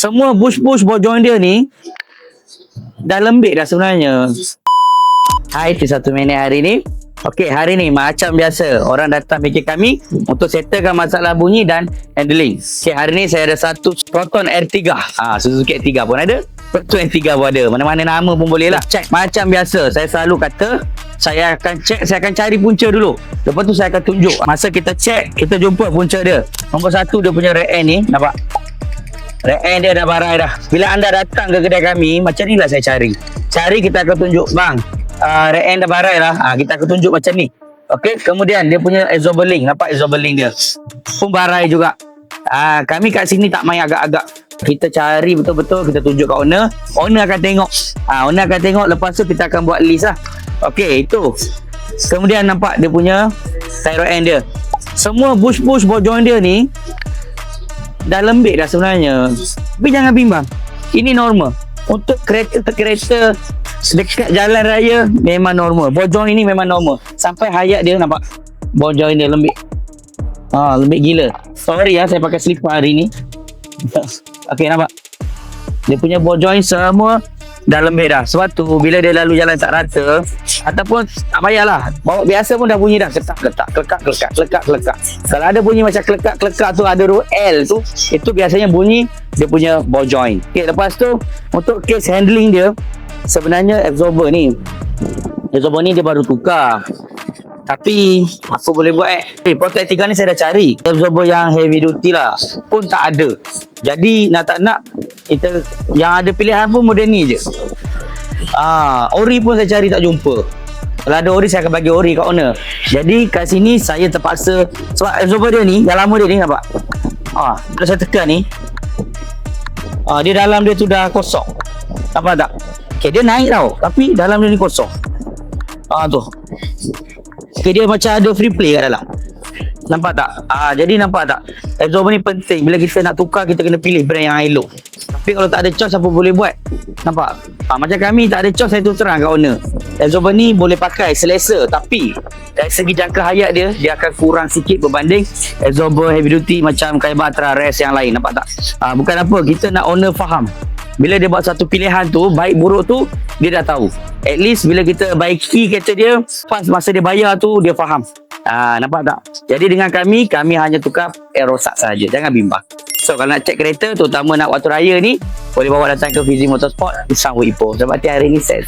Semua bush-bush ball joint dia ni dah lembik dah sebenarnya. Hai, 1 minit hari ni. Okey, hari ni macam biasa orang datang bikin kami untuk settlekan masalah bunyi dan handling. Okey, hari ni saya ada satu Proton R3. Suzuki R3 pun ada, Proton R3 pun ada. Mana-mana nama pun boleh lah. Check macam biasa. Saya selalu kata saya akan cari punca dulu. Lepas tu saya akan tunjuk. Masa kita check, kita jumpa punca dia. Nombor 1 dia punya rear end ni, nampak? Rear end dia dah barai dah. Bila anda datang ke kedai kami, macam ni lah saya cari. Kita akan tunjuk, bang, rear end dah barai lah. Kita akan tunjuk macam ni. Okey, kemudian dia punya absorber link. Nampak absorber link dia? Pun barai juga. Kami kat sini tak main agak-agak. Kita cari betul-betul, kita tunjuk kat owner. Owner akan tengok. Owner akan tengok, lepas tu kita akan buat list lah. Okey, itu. Kemudian nampak dia punya thyroid end dia. Semua bush-bush ball joint dia ni dah lembik dah sebenarnya. Tapi jangan bimbang. Ini normal. Untuk kereta dekat jalan raya memang normal. Ball joint ini memang normal. Sampai hayat dia nampak. Ball joint dia lembik. Lembik gila. Sorry saya pakai slipper hari ni. Okey, nampak. Dia punya ball joint semua dah lembik dah. Sebab tu bila dia lalu jalan tak rata ataupun tak payahlah, bawa biasa pun dah bunyi dah. Kelekak. Kalau ada bunyi macam kelekak tu, ada huruf L tu, itu biasanya bunyi dia punya ball joint. Okay, lepas tu untuk case handling dia, sebenarnya absorber ni dia baru tukar. Tapi apa boleh buat Proton R3 ni saya dah cari absorber yang heavy duty lah, pun tak ada. Jadi nak tak nak, kita yang ada pilihan pun model ni je. Ori pun saya cari tak jumpa. Kalau ada ori, saya akan bagi ori kat owner. Jadi kat sini saya terpaksa, sebab absorber dia ni, yang lama dia ni, nampak? Bila saya tekan ni, dia dalam dia tu dah kosong. Nampak tak? Okay, dia naik tau, tapi dalam dia ni kosong. Tu. Okay, dia macam ada free play kat dalam. Nampak tak? Jadi nampak tak? Absorber ni penting. Bila kita nak tukar, kita kena pilih brand yang elok. Tapi kalau tak ada choice, apa boleh buat? Nampak? Macam kami tak ada choice, saya tu terang kat owner. Absorber ni boleh pakai selesa, tapi dari segi jangka hayat dia akan kurang sikit berbanding absorber heavy duty macam Kaibatra Res yang lain. Nampak tak? Bukan apa, kita nak owner faham. Bila dia buat satu pilihan tu, baik buruk tu, dia dah tahu. At least bila kita baiki kereta dia, pas masa dia bayar tu, dia faham. Nampak tak? Jadi dengan kami hanya tukar air rosak saja. Jangan bimbang. So kalau nak cek kereta, terutama nak waktu raya ni, boleh bawa datang ke Fizi Motorsport, Pisang Ipoh. Sebab hari ni set.